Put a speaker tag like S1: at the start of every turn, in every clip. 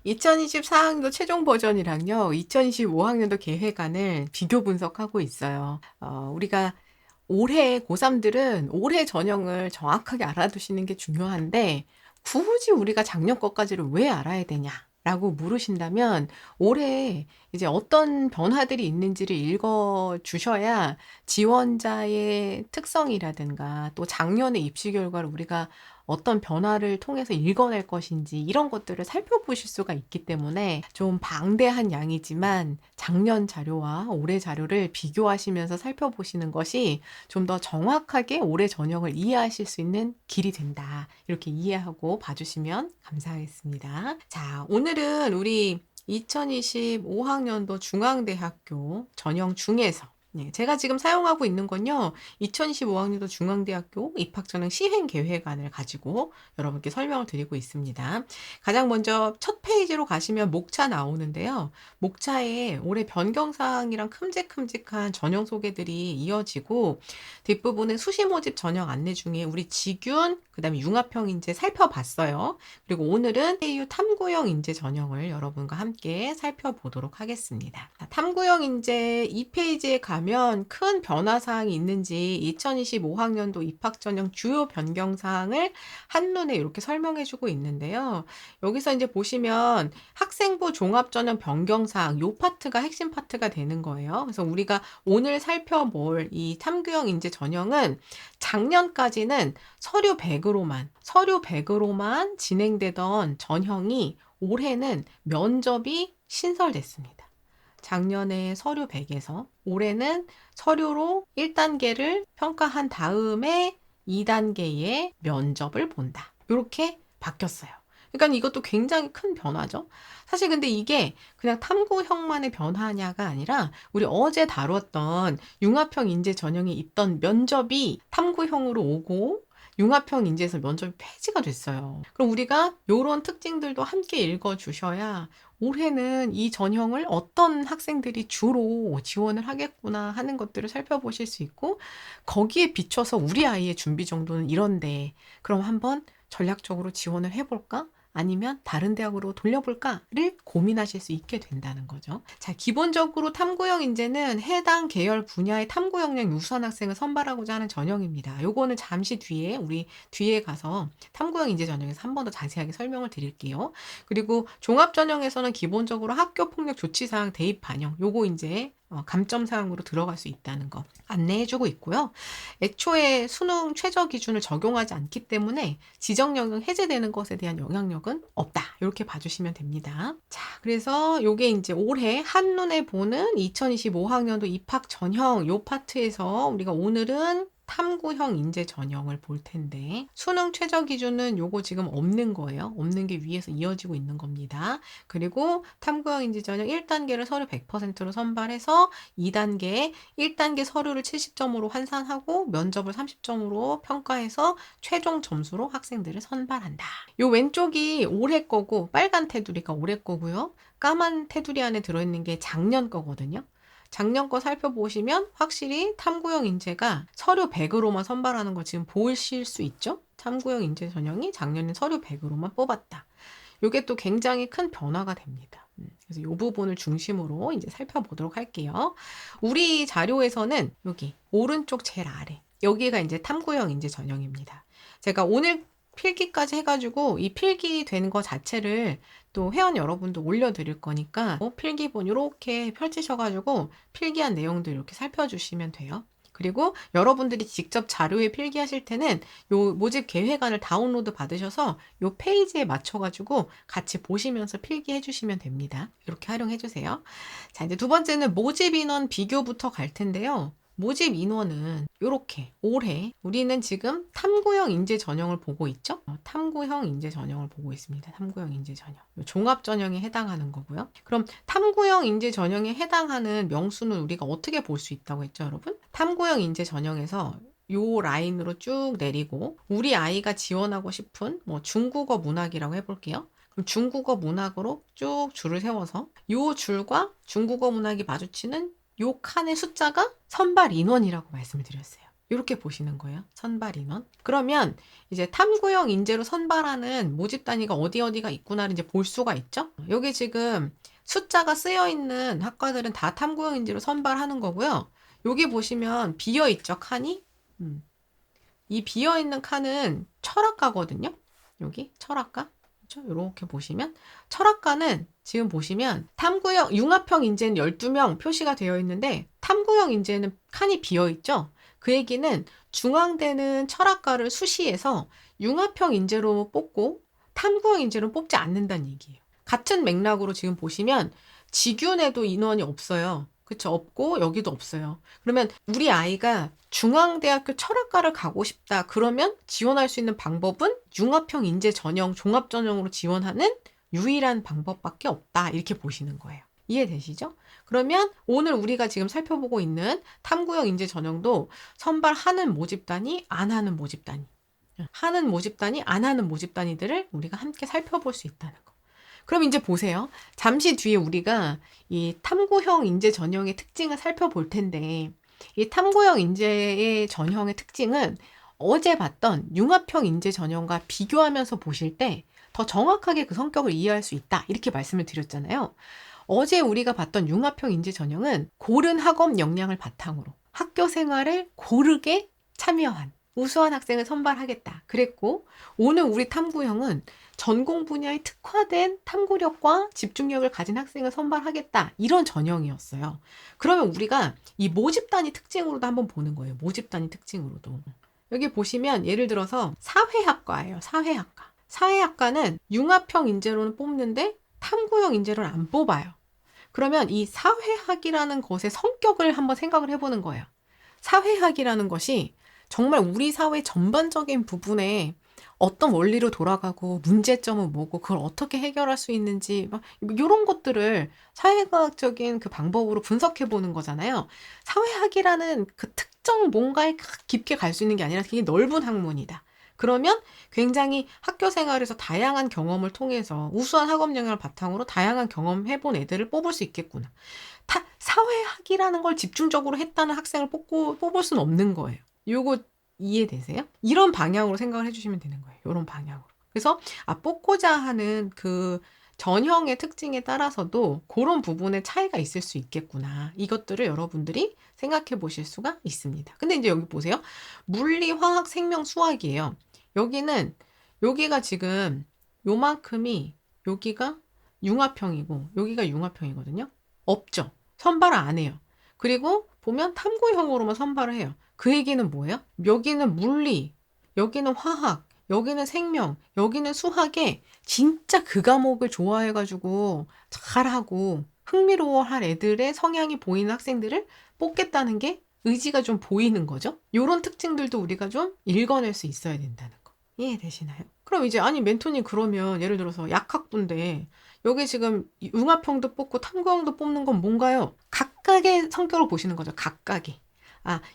S1: 2024학년도 최종 버전이랑요, 2025학년도 계획안을 비교 분석하고 있어요. 우리가 올해 고3들은 올해 전형을 정확하게 알아두시는 게 중요한데, 굳이 우리가 작년 것까지를 왜 알아야 되냐? 라고 물으신다면, 올해 이제 어떤 변화들이 있는지를 읽어 주셔야 지원자의 특성이라든가 또 작년의 입시 결과를 우리가 어떤 변화를 통해서 읽어낼 것인지 이런 것들을 살펴보실 수가 있기 때문에 좀 방대한 양이지만 작년 자료와 올해 자료를 비교하시면서 살펴보시는 것이 좀 더 정확하게 올해 전형을 이해하실 수 있는 길이 된다. 이렇게 이해하고 봐주시면 감사하겠습니다. 자, 오늘은 우리 2025학년도 중앙대학교 전형 중에서 제가 지금 사용하고 있는 건요, 2025학년도 중앙대학교 입학전형 시행계획안을 가지고 여러분께 설명을 드리고 있습니다. 가장 먼저 첫 페이지로 가시면 목차 나오는데요. 목차에 올해 변경사항이랑 큼직큼직한 전형 소개들이 이어지고, 뒷부분은 수시 모집 전형 안내 중에 우리 지균, 그 다음에 융합형 인재 살펴봤어요. 그리고 오늘은 KU 탐구형 인재 전형을 여러분과 함께 살펴보도록 하겠습니다. 탐구형 인재 2페이지에 가면 큰 변화사항이 있는지 2025학년도 입학전형 주요 변경사항을 한눈에 이렇게 설명해주고 있는데요. 여기서 이제 보시면 학생부 종합전형 변경사항, 요 파트가 핵심 파트가 되는 거예요. 그래서 우리가 오늘 살펴볼 이 탐구형 인재 전형은 작년까지는 서류 100으로만 진행되던 전형이 올해는 면접이 신설됐습니다. 작년에 서류 100에서 올해는 서류로 1단계를 평가한 다음에 2단계의 면접을 본다. 이렇게 바뀌었어요. 그러니까 이것도 굉장히 큰 변화죠. 사실 근데 이게 그냥 탐구형만의 변화냐가 아니라 우리 어제 다뤘던 융합형 인재 전형에 있던 면접이 탐구형으로 오고 융합형 인재에서 면접이 폐지가 됐어요. 그럼 우리가 이런 특징들도 함께 읽어주셔야 올해는 이 전형을 어떤 학생들이 주로 지원을 하겠구나 하는 것들을 살펴보실 수 있고, 거기에 비춰서 우리 아이의 준비 정도는 이런데 그럼 한번 전략적으로 지원을 해볼까? 아니면 다른 대학으로 돌려볼까를 고민하실 수 있게 된다는 거죠. 자, 기본적으로 탐구형 인재는 해당 계열 분야의 탐구 역량 우수한 학생을 선발하고자 하는 전형입니다. 요거는 잠시 뒤에 우리 뒤에 가서 탐구형 인재 전형에서 한 번 더 자세하게 설명을 드릴게요. 그리고 종합 전형에서는 기본적으로 학교 폭력 조치 사항 대입 반영, 요거 이제 감점 사항으로 들어갈 수 있다는 거 안내해주고 있고요. 애초에 수능 최저 기준을 적용하지 않기 때문에 지정 영역 해제되는 것에 대한 영향력은 없다. 이렇게 봐주시면 됩니다. 자, 그래서 요게 이제 올해 한눈에 보는 2025학년도 입학 전형 요 파트에서 우리가 오늘은 탐구형 인재 전형을 볼 텐데, 수능 최저 기준은 요거 지금 없는 거예요. 없는 게 위에서 이어지고 있는 겁니다. 그리고 탐구형 인재 전형 1단계를 서류 100%로 선발해서 2단계 1단계 서류를 70점으로 환산하고 면접을 30점으로 평가해서 최종 점수로 학생들을 선발한다. 요 왼쪽이 올해 거고 빨간 테두리가 올해 거고요. 까만 테두리 안에 들어있는 게 작년 거거든요. 작년 거 살펴보시면 확실히 탐구형 인재가 서류 100으로만 선발하는 거 지금 보실 수 있죠? 탐구형 인재 전형이 작년에 서류 100으로만 뽑았다. 이게 또 굉장히 큰 변화가 됩니다. 그래서 이 부분을 중심으로 이제 살펴보도록 할게요. 우리 자료에서는 여기 오른쪽 제일 아래 여기가 이제 탐구형 인재 전형입니다. 제가 오늘 필기까지 해가지고 이 필기 된 거 자체를 또 회원 여러분도 올려드릴 거니까 필기본 이렇게 펼치셔가지고 필기한 내용들 이렇게 살펴주시면 돼요. 그리고 여러분들이 직접 자료에 필기하실 때는 요 모집 계획안을 다운로드 받으셔서 요 페이지에 맞춰가지고 같이 보시면서 필기해 주시면 됩니다. 이렇게 활용해 주세요. 자, 이제 두 번째는 모집 인원 비교부터 갈 텐데요. 모집 인원은 이렇게 올해 우리는 지금 탐구형 인재 전형을 보고 있죠. 탐구형 인재 전형을 보고 있습니다. 탐구형 인재 전형. 종합 전형에 해당하는 거고요. 그럼 탐구형 인재 전형에 해당하는 명수는 우리가 어떻게 볼 수 있다고 했죠, 여러분? 탐구형 인재 전형에서 요 라인으로 쭉 내리고 우리 아이가 지원하고 싶은 뭐 중국어 문학이라고 해볼게요. 그럼 중국어 문학으로 쭉 줄을 세워서 요 줄과 중국어 문학이 마주치는 요 칸의 숫자가 선발 인원이라고 말씀을 드렸어요. 이렇게 보시는 거예요. 선발 인원. 그러면 이제 탐구형 인재로 선발하는 모집 단위가 어디가 있구나를 이제 볼 수가 있죠. 여기 지금 숫자가 쓰여 있는 학과들은 다 탐구형 인재로 선발하는 거고요. 여기 보시면 비어 있죠, 칸이. 이 비어 있는 칸은 철학과거든요. 여기 철학과. 그렇죠? 이렇게 보시면 철학과는 지금 보시면 탐구형 융합형 인재는 12명 표시가 되어 있는데 탐구형 인재는 칸이 비어 있죠. 그 얘기는 중앙대는 철학과를 수시해서 융합형 인재로 뽑고 탐구형 인재로 뽑지 않는다는 얘기예요. 같은 맥락으로 지금 보시면 직윤에도 인원이 없어요. 그쵸? 없고 여기도 없어요. 그러면 우리 아이가 중앙대학교 철학과를 가고 싶다. 그러면 지원할 수 있는 방법은 융합형 인재 전형, 종합 전형으로 지원하는 유일한 방법밖에 없다. 이렇게 보시는 거예요. 이해되시죠? 그러면 오늘 우리가 지금 살펴보고 있는 탐구형 인재 전형도 선발하는 모집단위, 안 하는 모집단위. 하는 모집단위, 안 하는 모집단위들을 우리가 함께 살펴볼 수 있다는 거. 그럼 이제 보세요. 잠시 뒤에 우리가 이 탐구형 인재 전형의 특징을 살펴볼 텐데 이 탐구형 인재의 전형의 특징은 어제 봤던 융합형 인재 전형과 비교하면서 보실 때 더 정확하게 그 성격을 이해할 수 있다. 이렇게 말씀을 드렸잖아요. 어제 우리가 봤던 융합형 인재 전형은 고른 학업 역량을 바탕으로 학교 생활을 고르게 참여한 우수한 학생을 선발하겠다. 그랬고 오늘 우리 탐구형은 전공 분야에 특화된 탐구력과 집중력을 가진 학생을 선발하겠다. 이런 전형이었어요. 그러면 우리가 이 모집단위 특징으로도 한번 보는 거예요. 모집단위 특징으로도. 여기 보시면 예를 들어서 사회학과예요. 사회학과. 사회학과는 융합형 인재로는 뽑는데 탐구형 인재로는 안 뽑아요. 그러면 이 사회학이라는 것의 성격을 한번 생각을 해보는 거예요. 사회학이라는 것이 정말 우리 사회 전반적인 부분에 어떤 원리로 돌아가고 문제점은 뭐고 그걸 어떻게 해결할 수 있는지 막 이런 것들을 사회과학적인 그 방법으로 분석해 보는 거잖아요. 사회학이라는 그 특정 뭔가에 깊게 갈 수 있는 게 아니라 되게 넓은 학문이다. 그러면 굉장히 학교 생활에서 다양한 경험을 통해서 우수한 학업 역량을 바탕으로 다양한 경험해본 애들을 뽑을 수 있겠구나. 사회학이라는 걸 집중적으로 했다는 학생을 뽑을 수는 없는 거예요. 요거 이해되세요? 이런 방향으로 생각을 해주시면 되는 거예요. 이런 방향으로. 그래서 뽑고자 하는 그 전형의 특징에 따라서도 그런 부분에 차이가 있을 수 있겠구나. 이것들을 여러분들이 생각해 보실 수가 있습니다. 근데 이제 여기 보세요. 물리, 화학, 생명, 수학이에요. 여기가 지금 요만큼이 여기가 융합형이고 여기가 융합형이거든요. 없죠. 선발을 안 해요. 그리고 보면 탐구형으로만 선발을 해요. 그 얘기는 뭐예요? 여기는 물리, 여기는 화학, 여기는 생명, 여기는 수학에 진짜 그 과목을 좋아해가지고 잘하고 흥미로워할 애들의 성향이 보이는 학생들을 뽑겠다는 게 의지가 좀 보이는 거죠. 이런 특징들도 우리가 좀 읽어낼 수 있어야 된다는 거. 이해되시나요? 그럼 이제 아니 멘토님 그러면 예를 들어서 약학부인데 여기 지금 융합형도 뽑고 탐구형도 뽑는 건 뭔가요? 각각의 성격을 보시는 거죠. 각각의.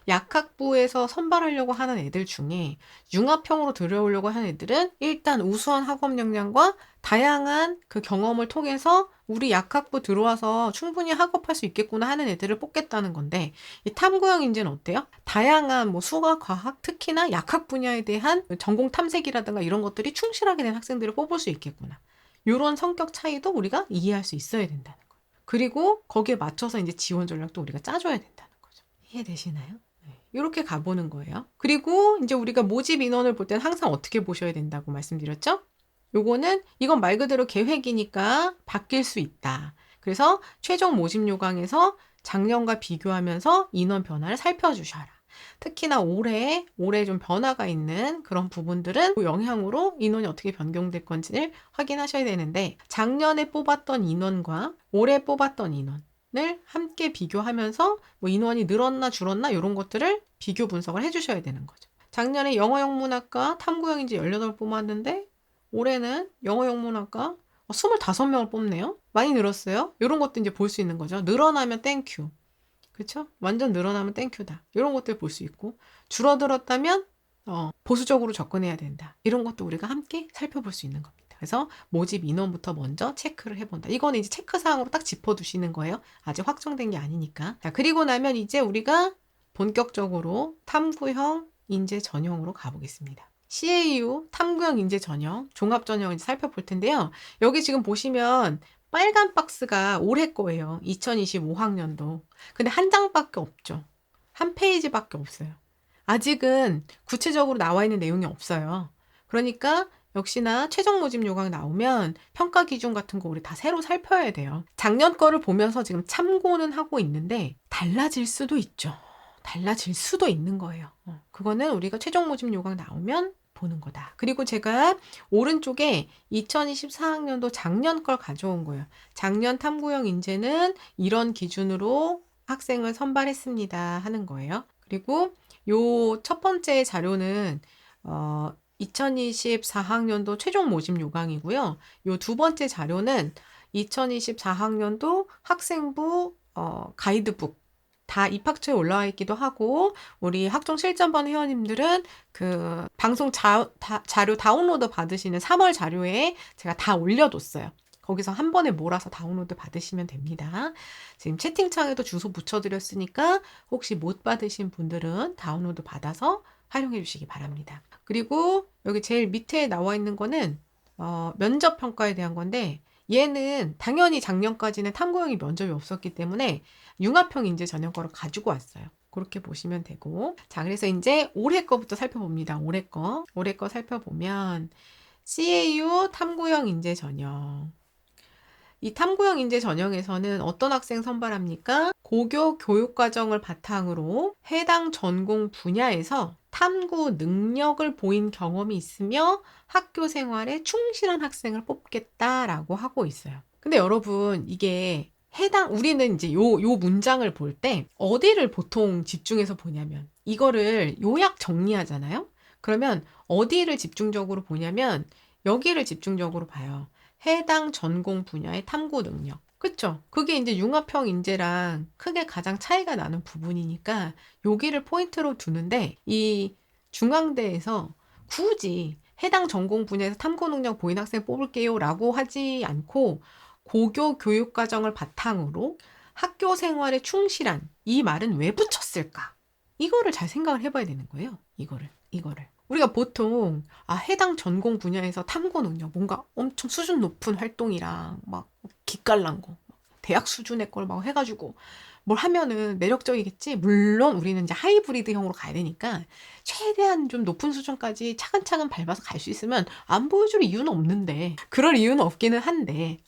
S1: 약학부에서 선발하려고 하는 애들 중에 융합형으로 들어오려고 하는 애들은 일단 우수한 학업 역량과 다양한 그 경험을 통해서 우리 약학부 들어와서 충분히 학업할 수 있겠구나 하는 애들을 뽑겠다는 건데 이 탐구형 인재는 어때요? 다양한 뭐 수학, 과학, 특히나 약학 분야에 대한 전공 탐색이라든가 이런 것들이 충실하게 된 학생들을 뽑을 수 있겠구나. 이런 성격 차이도 우리가 이해할 수 있어야 된다는 거예요. 그리고 거기에 맞춰서 이제 지원 전략도 우리가 짜줘야 된다. 이해되시나요? 이렇게 가보는 거예요. 그리고 이제 우리가 모집 인원을 볼 때는 항상 어떻게 보셔야 된다고 말씀드렸죠? 이건 말 그대로 계획이니까 바뀔 수 있다. 그래서 최종 모집 요강에서 작년과 비교하면서 인원 변화를 살펴주셔라. 특히나 올해 좀 변화가 있는 그런 부분들은 그 영향으로 인원이 어떻게 변경될 건지를 확인하셔야 되는데 작년에 뽑았던 인원과 올해 뽑았던 인원 을 함께 비교하면서 뭐 인원이 늘었나 줄었나 이런 것들을 비교 분석을 해주셔야 되는 거죠. 작년에 영어영문학과 탐구형 인재 18명 뽑았는데 올해는 영어영문학과 25명을 뽑네요. 많이 늘었어요. 이런 것도 이제 볼 수 있는 거죠. 늘어나면 땡큐. 그렇죠? 완전 늘어나면 땡큐다. 이런 것들 볼 수 있고 줄어들었다면 보수적으로 접근해야 된다. 이런 것도 우리가 함께 살펴볼 수 있는 겁니다. 그래서 모집 인원부터 먼저 체크를 해본다. 이거는 이제 체크사항으로 딱 짚어두시는 거예요. 아직 확정된 게 아니니까. 자, 그리고 나면 이제 우리가 본격적으로 탐구형 인재 전형으로 가보겠습니다. CAU 탐구형 인재 전형, 종합 전형을 살펴볼 텐데요. 여기 지금 보시면 빨간 박스가 올해 거예요. 2025학년도. 근데 한 장밖에 없죠. 한 페이지밖에 없어요. 아직은 구체적으로 나와 있는 내용이 없어요. 그러니까 역시나 최종 모집 요강 나오면 평가 기준 같은 거 우리 다 새로 살펴야 돼요. 작년 거를 보면서 지금 참고는 하고 있는데 달라질 수도 있죠. 달라질 수도 있는 거예요. 그거는 우리가 최종 모집 요강 나오면 보는 거다. 그리고 제가 오른쪽에 2024학년도 작년 걸 가져온 거예요. 작년 탐구형 인재는 이런 기준으로 학생을 선발했습니다 하는 거예요. 그리고 요 첫 번째 자료는 2024학년도 최종 모집 요강이고요. 요 두 번째 자료는 2024학년도 학생부 가이드북 다 입학처에 올라와 있기도 하고, 우리 학종 실전반 회원님들은 그 방송 자료 다운로드 받으시는 3월 자료에 제가 다 올려뒀어요. 거기서 한 번에 몰아서 다운로드 받으시면 됩니다. 지금 채팅창에도 주소 붙여드렸으니까 혹시 못 받으신 분들은 다운로드 받아서 활용해 주시기 바랍니다. 그리고 여기 제일 밑에 나와 있는 거는 면접 평가에 대한 건데, 얘는 당연히 작년까지는 탐구형이 면접이 없었기 때문에 융합형 인재 전형거를 가지고 왔어요. 그렇게 보시면 되고, 자, 그래서 이제 올해 거부터 살펴봅니다. 올해 거 살펴보면 CAU 탐구형 인재 전형. 이 탐구형 인재 전형에서는 어떤 학생 선발합니까? 고교 교육과정을 바탕으로 해당 전공 분야에서 탐구 능력을 보인 경험이 있으며 학교 생활에 충실한 학생을 뽑겠다라고 하고 있어요. 근데 여러분, 이게 우리는 이제 요 문장을 볼 때 어디를 보통 집중해서 보냐면, 이거를 요약 정리하잖아요? 그러면 어디를 집중적으로 보냐면 여기를 집중적으로 봐요. 해당 전공 분야의 탐구 능력. 그쵸? 그게 이제 융합형 인재랑 크게 가장 차이가 나는 부분이니까 여기를 포인트로 두는데, 이 중앙대에서 굳이 해당 전공 분야에서 탐구 능력 보인 학생 뽑을게요 라고 하지 않고, 고교 교육과정을 바탕으로 학교 생활에 충실한, 이 말은 왜 붙였을까? 이거를 잘 생각을 해봐야 되는 거예요. 이거를. 우리가 보통 해당 전공 분야에서 탐구 능력, 뭔가 엄청 수준 높은 활동이랑 막 기깔난 거, 대학 수준의 걸 막 해가지고 뭘 하면은 매력적이겠지. 물론 우리는 이제 하이브리드형으로 가야 되니까 최대한 좀 높은 수준까지 차근차근 밟아서 갈 수 있으면 안 보여줄 이유는 없는데, 그럴 이유는 없기는 한데,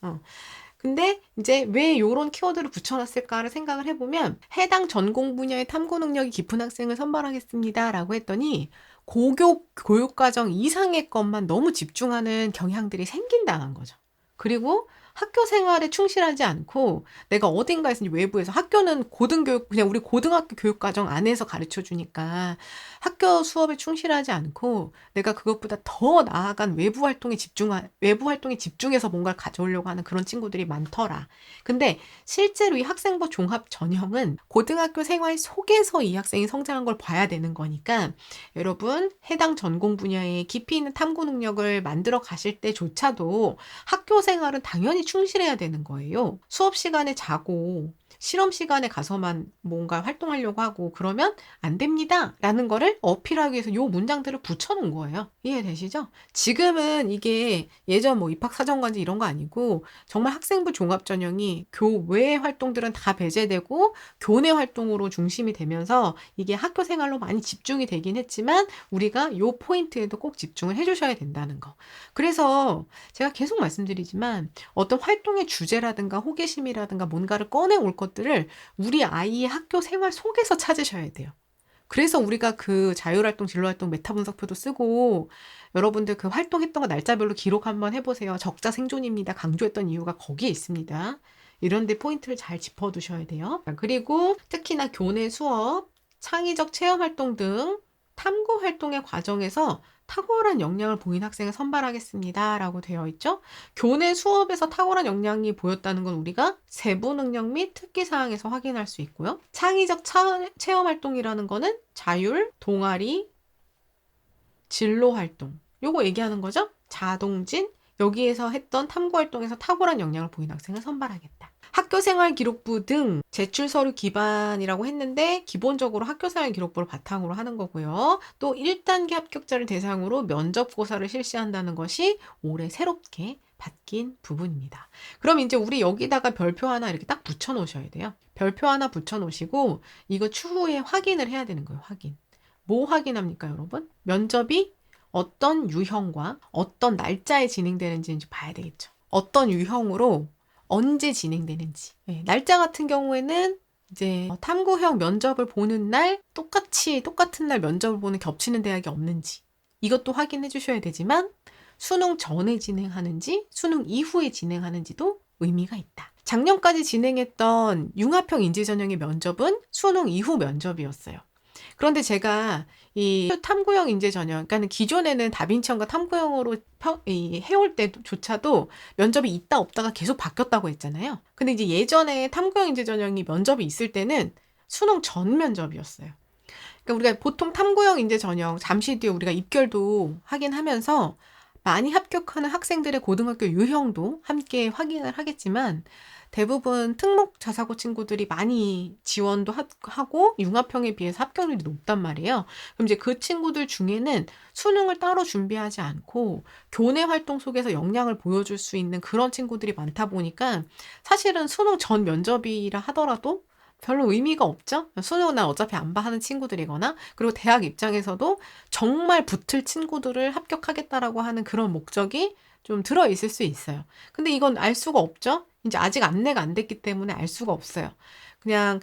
S1: 근데 이제 왜 요런 키워드를 붙여놨을까를 생각을 해보면, 해당 전공 분야의 탐구 능력이 깊은 학생을 선발하겠습니다 라고 했더니 고교 교육과정 이상의 것만 너무 집중하는 경향들이 생긴다는 거죠. 그리고 학교 생활에 충실하지 않고, 내가 어딘가에서 외부에서, 학교는 고등교육, 그냥 우리 고등학교 교육과정 안에서 가르쳐 주니까 학교 수업에 충실하지 않고 내가 그것보다 더 나아간 외부 활동에 집중해서 뭔가를 가져오려고 하는 그런 친구들이 많더라. 근데 실제로 이 학생부 종합 전형은 고등학교 생활 속에서 이 학생이 성장한 걸 봐야 되는 거니까, 여러분 해당 전공 분야에 깊이 있는 탐구 능력을 만들어 가실 때조차도 학교 생활은 당연히 충실해야 되는 거예요. 수업 시간에 자고 실험 시간에 가서만 뭔가 활동하려고 하고 그러면 안 됩니다 라는 거를 어필하기 위해서 요 문장들을 붙여놓은 거예요. 이해되시죠? 지금은 이게 예전 뭐 입학사정관지 이런 거 아니고 정말 학생부 종합전형이 교외 활동들은 다 배제되고 교내 활동으로 중심이 되면서 이게 학교 생활로 많이 집중이 되긴 했지만, 우리가 요 포인트에도 꼭 집중을 해주셔야 된다는 거. 그래서 제가 계속 말씀드리지만 어떤 활동의 주제라든가 호기심이라든가 뭔가를 꺼내올 것들을 우리 아이의 학교 생활 속에서 찾으셔야 돼요. 그래서 우리가 그 자율활동, 진로활동 메타 분석표도 쓰고, 여러분들 그 활동했던 거 날짜별로 기록 한번 해보세요. 적자 생존입니다. 강조했던 이유가 거기에 있습니다. 이런 데 포인트를 잘 짚어두셔야 돼요. 그리고 특히나 교내 수업, 창의적 체험활동 등 탐구 활동의 과정에서 탁월한 역량을 보인 학생을 선발하겠습니다 라고 되어 있죠. 교내 수업에서 탁월한 역량이 보였다는 건 우리가 세부 능력 및 특기사항에서 확인할 수 있고요. 창의적 체험활동이라는 거는 자율, 동아리, 진로활동, 요거 얘기하는 거죠. 자동진, 여기에서 했던 탐구 활동에서 탁월한 역량을 보인 학생을 선발하겠다. 학교생활 기록부 등 제출 서류 기반이라고 했는데 기본적으로 학교생활 기록부를 바탕으로 하는 거고요. 또 1단계 합격자를 대상으로 면접고사를 실시한다는 것이 올해 새롭게 바뀐 부분입니다. 그럼 이제 우리 여기다가 별표 하나 이렇게 딱 붙여 놓으셔야 돼요. 별표 하나 붙여 놓으시고 이거 추후에 확인을 해야 되는 거예요. 확인. 뭐 확인합니까, 여러분? 면접이 어떤 유형과 어떤 날짜에 진행되는지 이제 봐야 되겠죠. 어떤 유형으로 언제 진행되는지. 날짜 같은 경우에는 이제 탐구형 면접을 보는 날 똑같은 날 면접을 보는 겹치는 대학이 없는지 이것도 확인해 주셔야 되지만 수능 전에 진행하는지 수능 이후에 진행하는지도 의미가 있다. 작년까지 진행했던 융합형 인재전형의 면접은 수능 이후 면접이었어요. 그런데 제가 이 탐구형 인재 전형, 그러니까 기존에는 다빈치형과 탐구형으로 해올 때조차도 면접이 있다 없다가 계속 바뀌었다고 했잖아요. 근데 이제 예전에 탐구형 인재 전형이 면접이 있을 때는 수능 전 면접이었어요. 그러니까 우리가 보통 탐구형 인재 전형 잠시 뒤에 우리가 입결도 하긴 하면서 많이 합격하는 학생들의 고등학교 유형도 함께 확인을 하겠지만 대부분 특목 자사고 친구들이 많이 지원도 하고 융합형에 비해서 합격률이 높단 말이에요. 그럼 이제 그 친구들 중에는 수능을 따로 준비하지 않고 교내 활동 속에서 역량을 보여줄 수 있는 그런 친구들이 많다 보니까 사실은 수능 전 면접이라 하더라도 별로 의미가 없죠? 수능은 난 어차피 안 봐 하는 친구들이거나 그리고 대학 입장에서도 정말 붙을 친구들을 합격하겠다라고 하는 그런 목적이 좀 들어있을 수 있어요. 근데 이건 알 수가 없죠? 이제 아직 안내가 안 됐기 때문에 알 수가 없어요. 그냥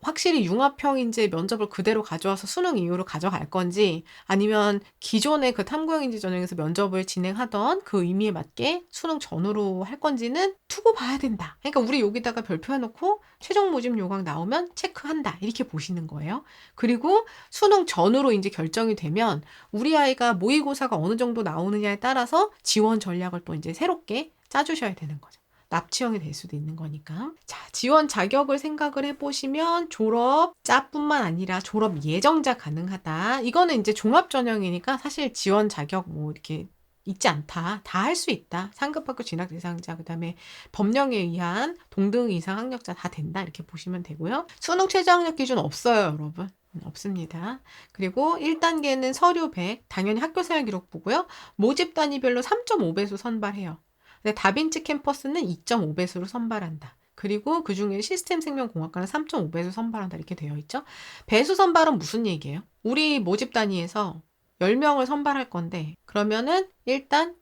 S1: 확실히 융합형 인재 면접을 그대로 가져와서 수능 이후로 가져갈 건지 아니면 기존의 그 탐구형 인재 전형에서 면접을 진행하던 그 의미에 맞게 수능 전후로 할 건지는 두고 봐야 된다. 그러니까 우리 여기다가 별표 해놓고 최종 모집 요강 나오면 체크한다. 이렇게 보시는 거예요. 그리고 수능 전후로 이제 결정이 되면 우리 아이가 모의고사가 어느 정도 나오느냐에 따라서 지원 전략을 또 이제 새롭게 짜주셔야 되는 거죠. 납치형이 될 수도 있는 거니까. 자, 지원 자격을 생각을 해보시면 졸업자뿐만 아니라 졸업 예정자 가능하다. 이거는 이제 종합전형이니까 사실 지원 자격 뭐 이렇게 있지 않다. 다 할 수 있다. 상급학교 진학 대상자, 그 다음에 법령에 의한 동등 이상 학력자 다 된다. 이렇게 보시면 되고요. 수능 최저학력 기준 없어요, 여러분. 없습니다. 그리고 1단계는 서류 100, 당연히 학교생활 기록부고요. 모집 단위별로 3.5배수 선발해요. 근데 다빈치 캠퍼스는 2.5배수로 선발한다. 그리고 그중에 시스템 생명공학과는 3.5배수 선발한다. 이렇게 되어 있죠. 배수 선발은 무슨 얘기예요? 우리 모집 단위에서 10명을 선발할 건데 그러면은 일단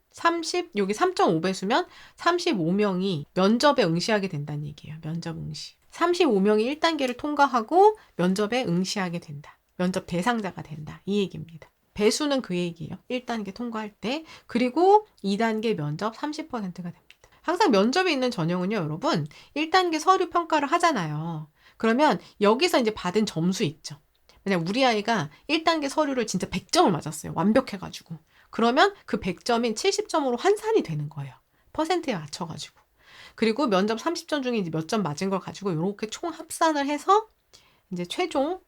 S1: 여기 3.5배수면 35명이 면접에 응시하게 된다는 얘기예요. 면접 응시. 35명이 1단계를 통과하고 면접에 응시하게 된다. 면접 대상자가 된다. 이 얘기입니다. 배수는 그 얘기예요. 1단계 통과할 때. 그리고 2단계 면접 30%가 됩니다. 항상 면접에 있는 전형은요, 여러분. 1단계 서류 평가를 하잖아요. 그러면 여기서 이제 받은 점수 있죠. 만약 우리 아이가 1단계 서류를 진짜 100점을 맞았어요. 완벽해가지고. 그러면 그 100점인 70점으로 환산이 되는 거예요. 퍼센트에 맞춰가지고. 그리고 면접 30점 중에 이제 몇 점 맞은 걸 가지고 이렇게 총 합산을 해서 이제 최종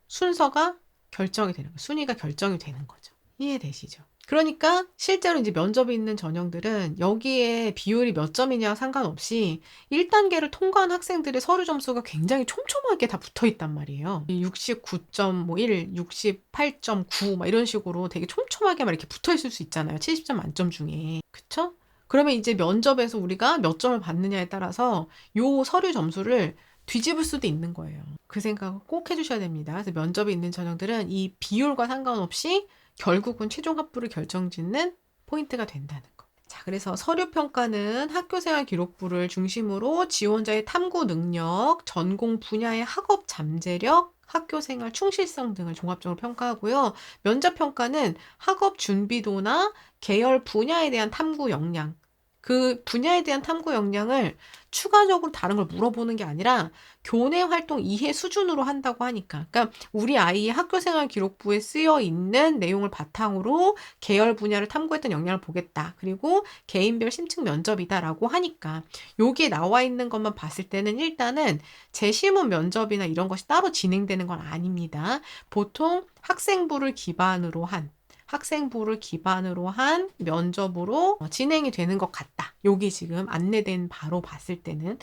S1: 순서가 결정이 되는 거예요. 순위가 결정이 되는 거죠. 이해되시죠? 그러니까 실제로 이제 면접에 있는 전형들은 여기에 비율이 몇 점이냐 상관없이 1단계를 통과한 학생들의 서류 점수가 굉장히 촘촘하게 다 붙어 있단 말이에요. 69.1, 68.9 막 이런 식으로 되게 촘촘하게 막 이렇게 붙어 있을 수 있잖아요. 70점 만점 중에. 그쵸? 그러면 이제 면접에서 우리가 몇 점을 받느냐에 따라서 요 서류 점수를 뒤집을 수도 있는 거예요. 그 생각을 꼭 해주셔야 됩니다. 그래서 면접에 있는 전형들은 이 비율과 상관없이 결국은 최종 합부를 결정짓는 포인트가 된다는 거. 자, 그래서 서류 평가는 학교생활 기록부를 중심으로 지원자의 탐구 능력, 전공 분야의 학업 잠재력, 학교생활 충실성 등을 종합적으로 평가하고요. 면접 평가는 학업 준비도나 계열 분야에 대한 탐구 역량, 그 분야에 대한 탐구 역량을 추가적으로 다른 걸 물어보는 게 아니라 교내 활동 이해 수준으로 한다고 하니까. 그러니까 우리 아이의 학교생활 기록부에 쓰여 있는 내용을 바탕으로 계열 분야를 탐구했던 역량을 보겠다. 그리고 개인별 심층 면접이다라고 하니까 여기에 나와 있는 것만 봤을 때는 일단은 재시문 면접이나 이런 것이 따로 진행되는 건 아닙니다. 보통 학생부를 기반으로 한 학생부를 기반으로 한 면접으로 진행이 되는 것 같다. 여기 지금 안내된 바로 봤을 때는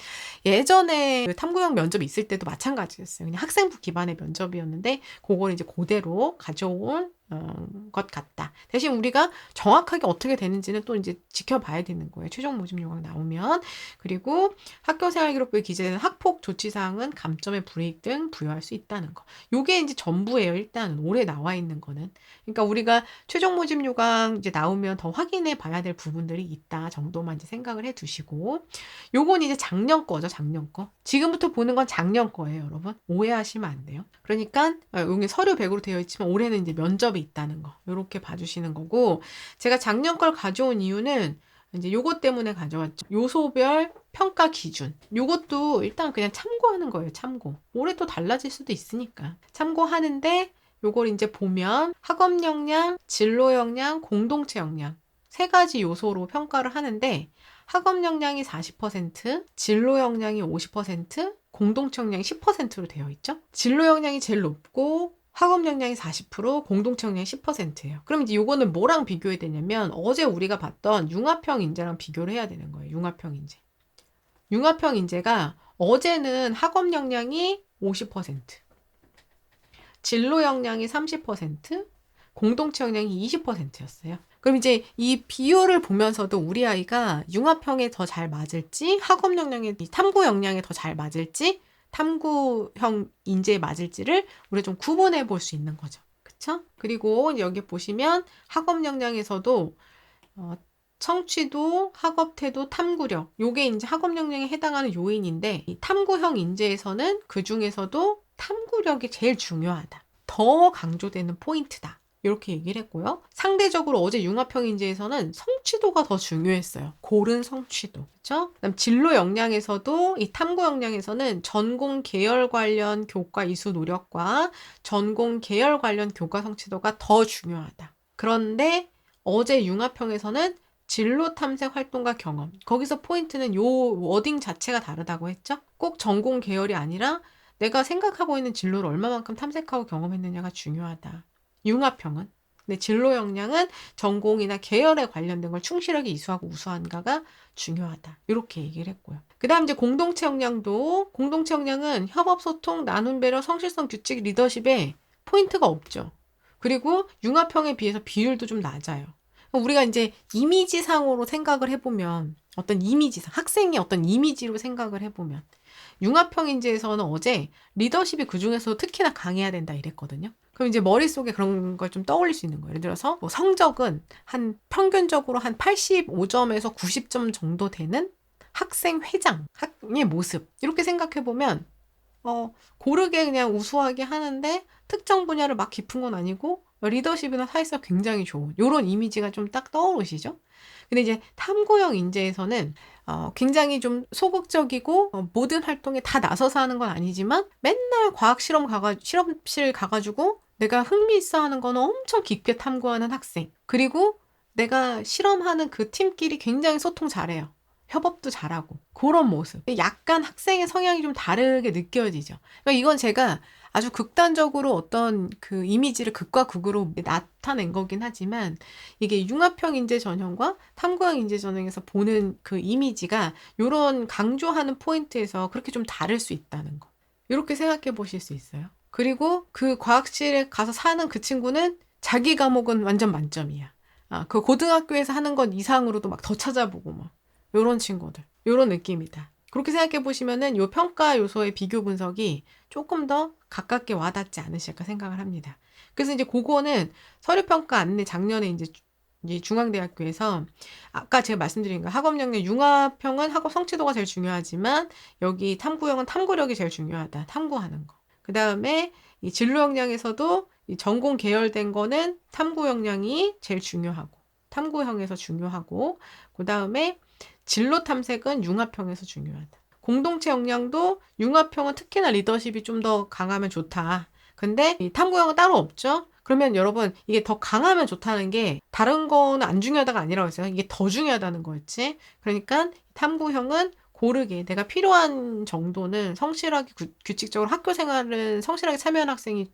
S1: 예전에 그 탐구형 면접이 있을 때도 마찬가지였어요. 그냥 학생부 기반의 면접이었는데 그걸 이제 그대로 가져온 것 같다. 대신 우리가 정확하게 어떻게 되는지는 또 이제 지켜봐야 되는 거예요. 최종 모집 요강 나오면. 그리고 학교생활기록부에 기재되는 학폭 조치사항은 감점의 불이익 등 부여할 수 있다는 거. 요게 이제 전부예요. 일단은 올해 나와 있는 거는. 그러니까 우리가 최종 모집 요강 이제 나오면 더 확인해 봐야 될 부분들이 있다 정도만 이제 생각을 해 두시고, 요건 이제 작년 거죠. 작년 거. 지금부터 보는 건 작년 거예요, 여러분. 오해하시면 안 돼요. 그러니까 여기 서류 100으로 되어 있지만 올해는 이제 면접이 있다는 거. 요렇게 봐주시는 거고, 제가 작년 걸 가져온 이유는 이제 요것 때문에 가져왔죠. 요소별 평가 기준. 요것도 일단 그냥 참고하는 거예요. 참고. 올해 또 달라질 수도 있으니까. 참고하는데 요걸 이제 보면 학업 역량, 진로 역량, 공동체 역량 세 가지 요소로 평가를 하는데, 학업 역량이 40%, 진로 역량이 50%, 공동체 역량이 10%로 되어 있죠. 진로 역량이 제일 높고 학업 역량이 40%, 공동체 역량이 10%예요. 그럼 이제 요거는 뭐랑 비교해야 되냐면 어제 우리가 봤던 융합형 인재랑 비교를 해야 되는 거예요. 융합형 인재. 융합형 인재가 어제는 학업 역량이 50%, 진로 역량이 30%, 공동체 역량이 20%였어요. 그럼 이제 이 비율을 보면서도 우리 아이가 융합형에 더 잘 맞을지, 학업 역량에, 탐구 역량에 더 잘 맞을지, 탐구형 인재에 맞을지를 우리가 좀 구분해 볼 수 있는 거죠. 그쵸? 그리고 여기 보시면 학업 역량에서도 성취도, 학업태도, 탐구력, 요게 이제 학업 역량에 해당하는 요인인데, 이 탐구형 인재에서는 그 중에서도 탐구력이 제일 중요하다. 더 강조되는 포인트다. 이렇게 얘기를 했고요. 상대적으로 어제 융합형 인재에서는 성취도가 더 중요했어요. 고른 성취도. 그렇죠? 그다음 진로 역량에서도 이 탐구 역량에서는 전공 계열 관련 교과 이수 노력과 전공 계열 관련 교과 성취도가 더 중요하다. 그런데 어제 융합형에서는 진로 탐색 활동과 경험. 거기서 포인트는 요 워딩 자체가 다르다고 했죠? 꼭 전공 계열이 아니라 내가 생각하고 있는 진로를 얼마만큼 탐색하고 경험했느냐가 중요하다. 융합형은. 근데 진로 역량은 전공이나 계열에 관련된 걸 충실하게 이수하고 우수한가가 중요하다. 이렇게 얘기를 했고요. 그 다음 이제 공동체 역량도, 공동체 역량은 협업, 소통, 나눔, 배려, 성실성, 규칙, 리더십에 포인트가 없죠. 그리고 융합형에 비해서 비율도 좀 낮아요. 우리가 이제 이미지상으로 생각을 해보면, 어떤 이미지상, 학생의 어떤 이미지로 생각을 해보면, 융합형 인재에서는 어제 리더십이 그 중에서 특히나 강해야 된다 이랬거든요. 그럼 이제 머릿속에 그런 걸 좀 떠올릴 수 있는 거예요. 예를 들어서 뭐 성적은 한 평균적으로 한 85점에서 90점 정도 되는 학생 회장의 모습. 이렇게 생각해 보면 고르게 그냥 우수하게 하는데 특정 분야를 막 깊은 건 아니고 리더십이나 사회성 굉장히 좋은 이런 이미지가 좀 딱 떠오르시죠? 근데 이제 탐구형 인재에서는 굉장히 좀 소극적이고 모든 활동에 다 나서서 하는 건 아니지만 맨날 과학 실험실 가가지고 내가 흥미있어 하는 거는 엄청 깊게 탐구하는 학생. 그리고 내가 실험하는 그 팀끼리 굉장히 소통 잘해요. 협업도 잘하고 그런 모습. 약간 학생의 성향이 좀 다르게 느껴지죠. 그러니까 이건 제가 아주 극단적으로 어떤 그 이미지를 극과 극으로 나타낸 거긴 하지만 이게 융합형 인재 전형과 탐구형 인재 전형에서 보는 그 이미지가 이런 강조하는 포인트에서 그렇게 좀 다를 수 있다는 거. 이렇게 생각해 보실 수 있어요. 그리고 그 과학실에 가서 사는 그 친구는 자기 과목은 완전 만점이야. 그 고등학교에서 하는 것 이상으로도 막 더 찾아보고 막 요런 친구들, 요런 느낌이다. 그렇게 생각해 보시면은 요 평가 요소의 비교 분석이 조금 더 가깝게 와닿지 않으실까 생각을 합니다. 그래서 이제 그거는 서류평가 안내 작년에 이제 중앙대학교에서 아까 제가 말씀드린 거 학업 역량 융합형은 학업 성취도가 제일 중요하지만 여기 탐구형은 탐구력이 제일 중요하다. 탐구하는 거. 그 다음에 이 진로 역량에서도 이 전공 계열된 거는 탐구 역량이 제일 중요하고 탐구형에서 중요하고 그 다음에 진로 탐색은 융합형에서 중요하다. 공동체 역량도 융합형은 특히나 리더십이 좀 더 강하면 좋다. 근데 이 탐구형은 따로 없죠? 그러면 여러분 이게 더 강하면 좋다는 게 다른 거는 안 중요하다가 아니라고 했어요. 이게 더 중요하다는 거였지. 그러니까 탐구형은 고르게 내가 필요한 정도는 성실하게 규칙적으로 학교 생활은 성실하게 참여하는 학생이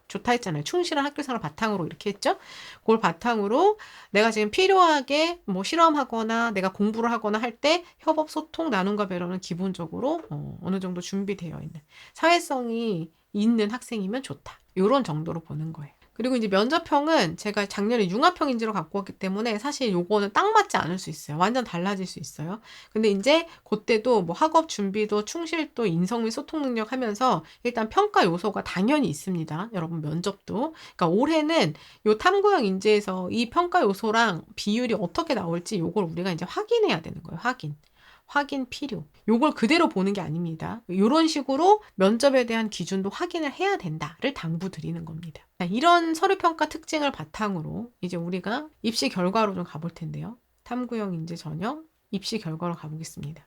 S1: 좋다 했잖아요. 충실한 학교생활 바탕으로 이렇게 했죠. 그걸 바탕으로 내가 지금 필요하게 뭐 실험하거나 내가 공부를 하거나 할 때 협업, 소통, 나눔과 배려는 기본적으로 어느 정도 준비되어 있는 사회성이 있는 학생이면 좋다. 이런 정도로 보는 거예요. 그리고 이제 면접형은 제가 작년에 융합형 인재로 갖고 왔기 때문에 사실 요거는 딱 맞지 않을 수 있어요. 완전 달라질 수 있어요. 근데 이제 그때도 뭐 학업 준비도 충실도 인성 및 소통 능력 하면서 일단 평가 요소가 당연히 있습니다. 여러분 면접도. 그러니까 올해는 요 탐구형 인재에서 이 평가 요소랑 비율이 어떻게 나올지 요걸 우리가 이제 확인해야 되는 거예요. 확인 필요. 요걸 그대로 보는 게 아닙니다. 이런 식으로 면접에 대한 기준도 확인을 해야 된다를 당부드리는 겁니다. 자, 이런 서류평가 특징을 바탕으로 이제 우리가 입시 결과로 좀 가볼 텐데요. 탐구형 인재 전형 입시 결과로 가보겠습니다.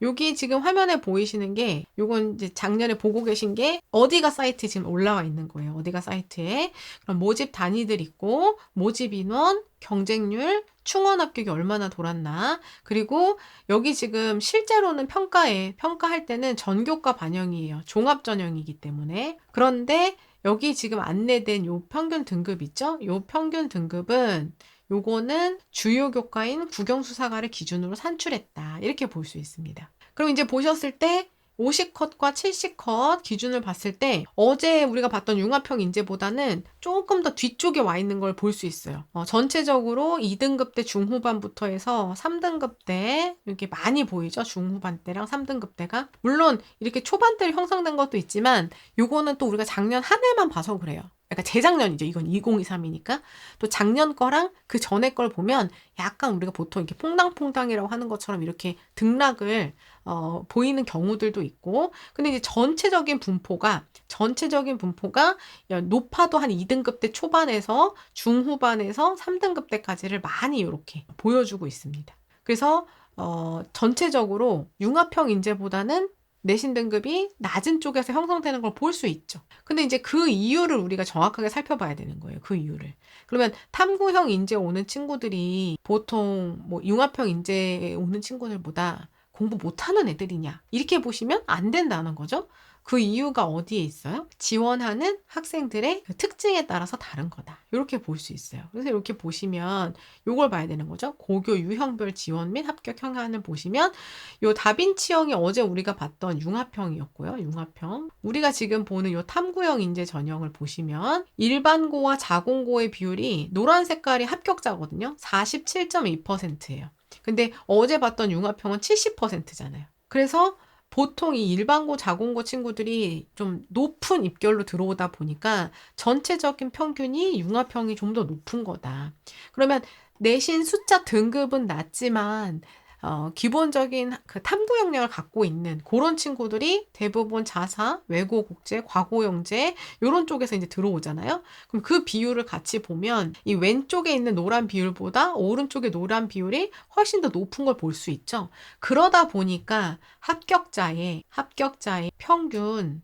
S1: 여기 지금 화면에 보이시는 게 요건 이제 작년에 보고 계신 게 어디가 사이트에 지금 올라와 있는 거예요. 어디가 사이트에. 그럼 모집 단위들 있고 모집 인원, 경쟁률, 충원 합격이 얼마나 돌았나. 그리고 여기 지금 실제로는 평가할 때는 전교과 반영이에요. 종합 전형이기 때문에. 그런데 여기 지금 안내된 요 평균 등급 있죠? 요 평균 등급은 요거는 주요 교과인 국영수사과를 기준으로 산출했다. 이렇게 볼 수 있습니다. 그럼 이제 보셨을 때 50컷과 70컷 기준을 봤을 때 어제 우리가 봤던 융합형 인재보다는 조금 더 뒤쪽에 와 있는 걸 볼 수 있어요. 전체적으로 2등급 대 중후반부터 해서 3등급 대 이렇게 많이 보이죠. 중후반 때랑 3등급 때가. 물론 이렇게 초반대로 형성된 것도 있지만 요거는 또 우리가 작년 한 해만 봐서 그래요. 그러니까 재작년이죠. 이건 2023이니까. 또 작년 거랑 그 전에 걸 보면 약간 우리가 보통 이렇게 퐁당퐁당이라고 하는 것처럼 이렇게 등락을 보이는 경우들도 있고. 근데 이제 전체적인 분포가 높아도 한 2등급 대 초반에서 중후반에서 3등급 대까지를 많이 이렇게 보여주고 있습니다. 그래서 전체적으로 융합형 인재보다는 내신 등급이 낮은 쪽에서 형성되는 걸 볼 수 있죠. 근데 이제 그 이유를 우리가 정확하게 살펴봐야 되는 거예요. 그 이유를. 그러면 탐구형 인재 오는 친구들이 보통 뭐 융합형 인재 오는 친구들보다 공부 못하는 애들이냐 이렇게 보시면 안 된다는 거죠. 그 이유가 어디에 있어요? 지원하는 학생들의 그 특징에 따라서 다른 거다. 이렇게 볼 수 있어요. 그래서 이렇게 보시면 이걸 봐야 되는 거죠. 고교 유형별 지원 및 합격 형한을 보시면 요 다빈치형이 어제 우리가 봤던 융합형이었고요. 융합형. 우리가 지금 보는 요 탐구형 인재 전형을 보시면 일반고와 자공고의 비율이 노란 색깔이 합격자거든요. 47.2%예요. 근데 어제 봤던 융합형은 70%잖아요. 그래서 보통 이 일반고, 자공고 친구들이 좀 높은 입결로 들어오다 보니까 전체적인 평균이 융합형이 좀 더 높은 거다. 그러면 내신 숫자 등급은 낮지만 기본적인 그 탐구 역량을 갖고 있는 그런 친구들이 대부분 자사, 외고 국제, 과고 영재 이런 쪽에서 이제 들어오잖아요. 그럼 그 비율을 같이 보면 이 왼쪽에 있는 노란 비율보다 오른쪽의 노란 비율이 훨씬 더 높은 걸 볼 수 있죠. 그러다 보니까 합격자의 평균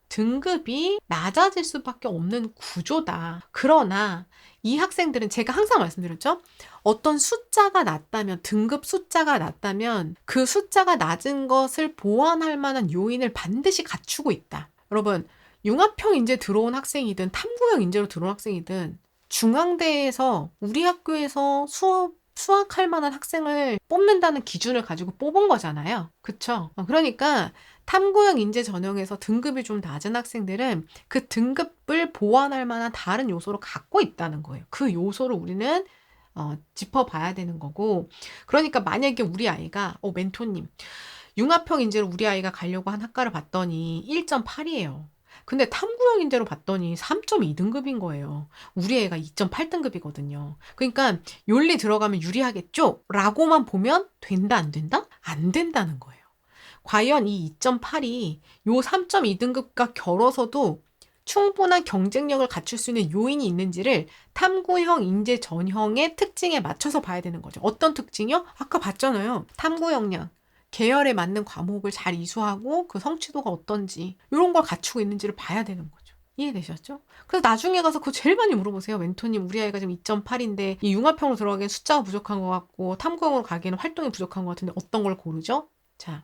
S1: 등급이 낮아질 수밖에 없는 구조다. 그러나 이 학생들은 제가 항상 말씀드렸죠. 어떤 숫자가 낮다면, 등급 숫자가 낮다면 그 숫자가 낮은 것을 보완할 만한 요인을 반드시 갖추고 있다. 여러분, 융합형 인재 들어온 학생이든 탐구형 인재로 들어온 학생이든 중앙대에서 우리 학교에서 수학할 만한 학생을 뽑는다는 기준을 가지고 뽑은 거잖아요. 그쵸? 그러니까 탐구형 인재 전형에서 등급이 좀 낮은 학생들은 그 등급을 보완할 만한 다른 요소를 갖고 있다는 거예요. 그 요소를 우리는 짚어봐야 되는 거고. 그러니까 만약에 우리 아이가 멘토님 융합형 인재로 우리 아이가 가려고 한 학과를 봤더니 1.8이에요. 근데 탐구형 인재로 봤더니 3.2등급인 거예요. 우리 애가 2.8등급이거든요. 그러니까 윤리 들어가면 유리하겠죠? 라고만 보면 된다 안 된다? 안 된다는 거예요. 과연 이 2.8이 요 3.2등급과 결어서도 충분한 경쟁력을 갖출 수 있는 요인이 있는지를 탐구형 인재 전형의 특징에 맞춰서 봐야 되는 거죠. 어떤 특징이요? 아까 봤잖아요. 탐구 역량. 계열에 맞는 과목을 잘 이수하고 그 성취도가 어떤지 이런 걸 갖추고 있는지를 봐야 되는 거죠. 이해되셨죠? 그래서 나중에 가서 그거 제일 많이 물어보세요. 멘토님 우리 아이가 지금 2.8인데 이 융합형으로 들어가기엔 숫자가 부족한 것 같고 탐구형으로 가기에는 활동이 부족한 것 같은데 어떤 걸 고르죠? 자,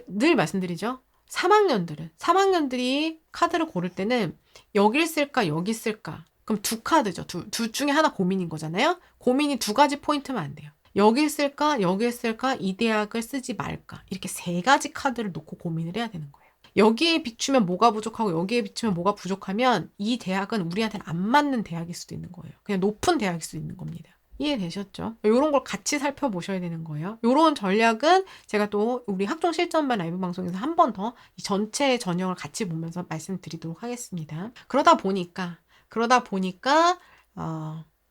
S1: 늘 말씀드리죠. 3학년들이 카드를 고를 때는 여길 쓸까 여기 쓸까. 그럼 두 카드죠. 둘 중에 하나 고민인 거잖아요. 고민이 두 가지 포인트면 안 돼요. 여길 쓸까 여길 쓸까, 이 대학을 쓰지 말까, 이렇게 세 가지 카드를 놓고 고민을 해야 되는 거예요. 여기에 비추면 뭐가 부족하고 여기에 비추면 뭐가 부족하면 이 대학은 우리한테는 안 맞는 대학일 수도 있는 거예요. 그냥 높은 대학일 수도 있는 겁니다. 이해되셨죠? 이런 걸 같이 살펴보셔야 되는 거예요. 이런 전략은 제가 또 우리 학종 실전반 라이브 방송에서 한 번 더 이 전체 전형을 같이 보면서 말씀드리도록 하겠습니다. 그러다 보니까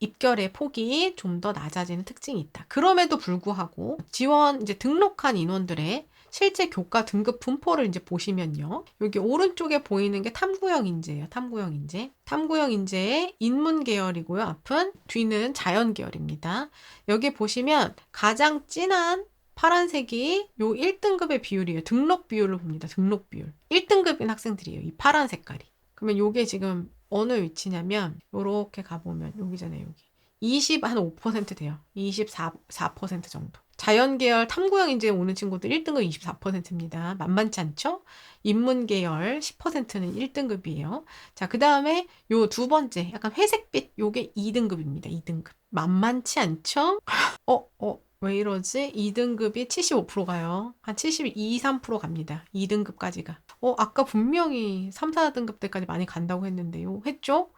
S1: 입결의 폭이 좀 더 낮아지는 특징이 있다. 그럼에도 불구하고 지원 이제 등록한 인원들의 실제 교과 등급 분포를 이제 보시면요. 여기 오른쪽에 보이는 게 탐구형 인재예요. 탐구형 인재. 탐구형 인재의 인문 계열이고요. 앞은 뒤는 자연 계열입니다. 여기 보시면 가장 진한 파란색이 요 1등급의 비율이에요. 등록 비율을 봅니다. 등록 비율. 1등급인 학생들이에요. 이 파란 색깔이. 그러면 요게 지금 어느 위치냐면 요렇게 가보면 여기잖아요. 여기. 25% 돼요. 24% 정도. 자연계열 탐구형 인재에 오는 친구들 1등급 24%입니다. 만만치 않죠? 인문계열 10%는 1등급이에요. 자, 그 다음에 요 두 번째 약간 회색빛 요게 2등급입니다. 2등급. 만만치 않죠? 왜 이러지? 2등급이 75% 가요. 한 72, 3% 갑니다. 2등급까지가. 아까 분명히 3, 4등급 때까지 많이 간다고 했는데요. 했죠?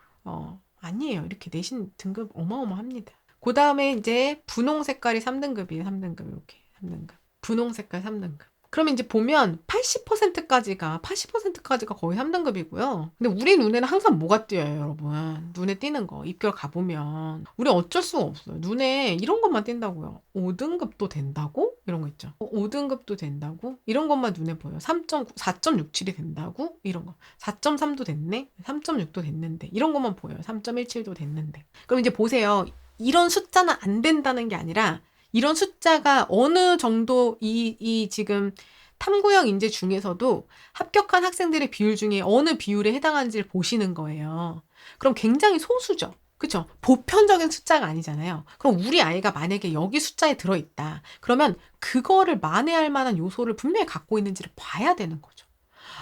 S1: 아니에요. 이렇게 내신 등급 어마어마합니다. 그 다음에 이제 분홍 색깔이 3등급이에요. 3등급 이렇게 3등급. 분홍 색깔 3등급. 그러면 이제 보면 80%까지가 거의 3등급이고요. 근데 우리 눈에는 항상 뭐가 띄어요, 여러분? 눈에 띄는 거. 입결 가보면 우리 어쩔 수가 없어요. 눈에 이런 것만 띈다고요. 5등급도 된다고? 이런 거 있죠. 5등급도 된다고? 이런 것만 눈에 보여요. 4.67이 된다고? 이런 거. 4.3도 됐네? 3.6도 됐는데. 이런 것만 보여요. 3.17도 됐는데. 그럼 이제 보세요. 이런 숫자는 안 된다는 게 아니라 이런 숫자가 어느 정도 이 지금 탐구형 인재 중에서도 합격한 학생들의 비율 중에 어느 비율에 해당하는지를 보시는 거예요. 그럼 굉장히 소수죠. 그쵸? 보편적인 숫자가 아니잖아요. 그럼 우리 아이가 만약에 여기 숫자에 들어있다. 그러면 그거를 만회할 만한 요소를 분명히 갖고 있는지를 봐야 되는 거죠.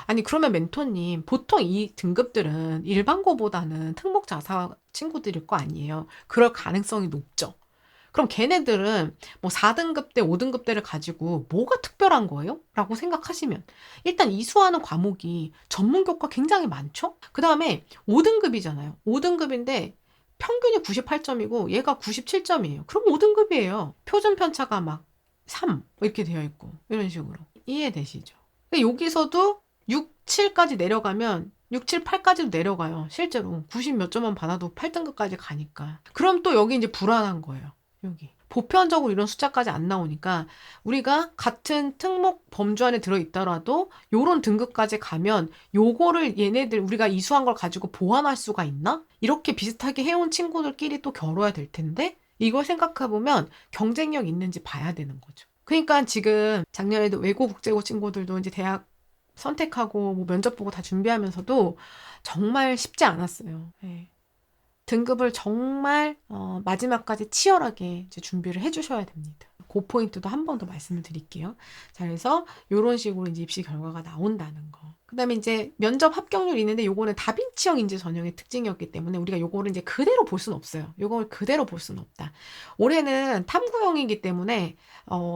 S1: 아니 그러면 멘토님 보통 이 등급들은 일반고보다는 특목자사 친구들일 거 아니에요. 그럴 가능성이 높죠. 그럼 걔네들은 뭐 4등급 대 5등급 대를 가지고 뭐가 특별한 거예요? 라고 생각하시면 일단 이수하는 과목이 전문교과 굉장히 많죠? 그 다음에 5등급이잖아요. 5등급인데 평균이 98점이고 얘가 97점이에요. 그럼 5등급이에요. 표준 편차가 막 3 이렇게 되어 있고 이런 식으로. 이해되시죠? 근데 여기서도 6, 7까지 내려가면 6, 7, 8까지도 내려가요. 실제로 90 몇 점만 받아도 8등급까지 가니까. 그럼 또 여기 이제 불안한 거예요. 여기. 보편적으로 이런 숫자까지 안 나오니까 우리가 같은 특목 범주 안에 들어있더라도 요런 등급까지 가면 요거를 얘네들 우리가 이수한 걸 가지고 보완할 수가 있나? 이렇게 비슷하게 해온 친구들끼리 또 겨뤄야 될 텐데 이걸 생각해보면 경쟁력 있는지 봐야 되는 거죠. 그러니까 지금 작년에도 외고 국제고 친구들도 이제 대학 선택하고 뭐 면접 보고 다 준비하면서도 정말 쉽지 않았어요. 네. 등급을 정말 마지막까지 치열하게 이제 준비를 해주셔야 됩니다. 그 포인트도 한 번 더 말씀을 드릴게요. 자, 그래서 이런 식으로 이제 입시 결과가 나온다는 거. 그 다음에 이제 면접 합격률이 있는데 요거는 다빈치형 인재 전형의 특징이었기 때문에 우리가 요거를 이제 그대로 볼 수는 없어요. 요걸 그대로 볼 수는 없다. 올해는 탐구형이기 때문에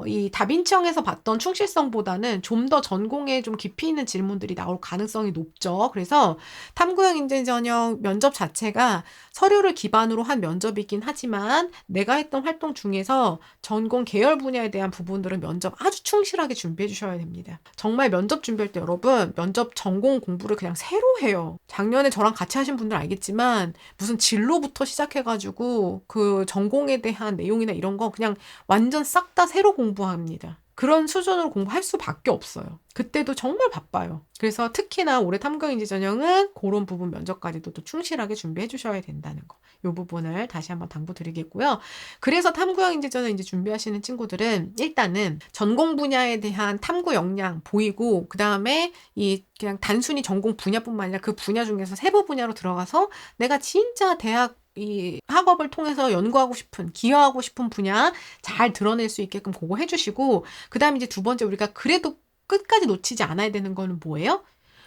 S1: 이 다빈치형에서 봤던 충실성보다는 좀 더 전공에 좀 깊이 있는 질문들이 나올 가능성이 높죠. 그래서 탐구형 인재 전형 면접 자체가 서류를 기반으로 한 면접이긴 하지만 내가 했던 활동 중에서 전공 계열 분야에 대한 부분들은 면접 아주 충실하게 준비해 주셔야 됩니다. 정말 면접 준비할 때 여러분 면접 전공 공부를 그냥 새로 해요. 작년에 저랑 같이 하신 분들 알겠지만 무슨 진로부터 시작해가지고 그 전공에 대한 내용이나 이런 거 그냥 완전 싹 다 새로 공부합니다. 그런 수준으로 공부할 수밖에 없어요. 그때도 정말 바빠요. 그래서 특히나 올해 탐구인재 전형은 그런 부분 면접까지도 또 충실하게 준비해 주셔야 된다는 거. 이 부분을 다시 한번 당부드리겠고요. 그래서 탐구형인재 전형 이제 준비하시는 친구들은 일단은 전공 분야에 대한 탐구 역량 보이고 그 다음에 이 그냥 단순히 전공 분야뿐만 아니라 그 분야 중에서 세부 분야로 들어가서 내가 진짜 대학 이 학업을 통해서 연구하고 싶은, 기여하고 싶은 분야 잘 드러낼 수 있게끔 그거 해주시고, 그 다음에 이제 두 번째 우리가 그래도 끝까지 놓치지 않아야 되는 거는 뭐예요?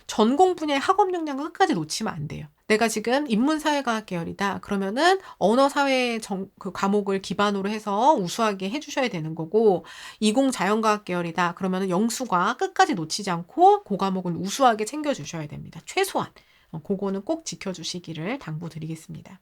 S1: 전공 분야의 학업 역량을 끝까지 놓치면 안 돼요. 내가 지금 인문사회과학 계열이다. 그러면은 언어사회 그 과목을 기반으로 해서 우수하게 해주셔야 되는 거고, 이공자연과학 계열이다. 그러면은 영수과 끝까지 놓치지 않고 그 과목은 우수하게 챙겨주셔야 됩니다. 최소한. 그거는 꼭 지켜주시기를 당부드리겠습니다.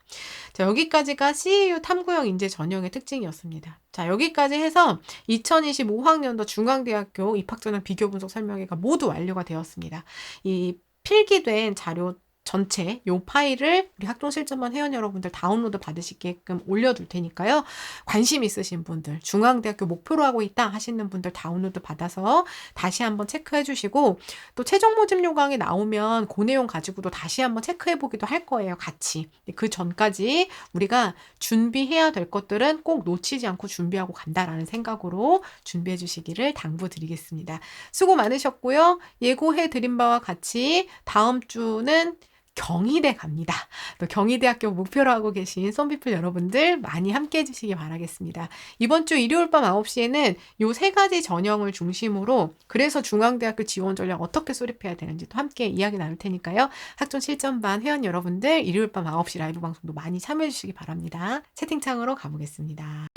S1: 자, 여기까지가 CAU 탐구형 인재 전형의 특징이었습니다. 자, 여기까지 해서 2025학년도 중앙대학교 입학전형 비교 분석 설명회가 모두 완료가 되었습니다. 이 필기된 자료 전체 요 파일을 우리 학종실전반 회원 여러분들 다운로드 받으시게끔 올려둘 테니까요. 관심 있으신 분들, 중앙대학교 목표로 하고 있다 하시는 분들 다운로드 받아서 다시 한번 체크해 주시고, 또 최종 모집 요강에 나오면 그 내용 가지고도 다시 한번 체크해 보기도 할 거예요. 같이. 그 전까지 우리가 준비해야 될 것들은 꼭 놓치지 않고 준비하고 간다라는 생각으로 준비해 주시기를 당부드리겠습니다. 수고 많으셨고요. 예고해 드린 바와 같이 다음 주는 경희대 갑니다. 또 경희대학교 목표로 하고 계신 썬피플 여러분들 많이 함께 해주시기 바라겠습니다. 이번 주 일요일 밤 9시에는 요 3가지 전형을 중심으로 그래서 중앙대학교 지원 전략 어떻게 수립해야 되는지 또 함께 이야기 나눌 테니까요. 학종 실전반 회원 여러분들 일요일 밤 9시 라이브 방송도 많이 참여해 주시기 바랍니다. 채팅창으로 가보겠습니다.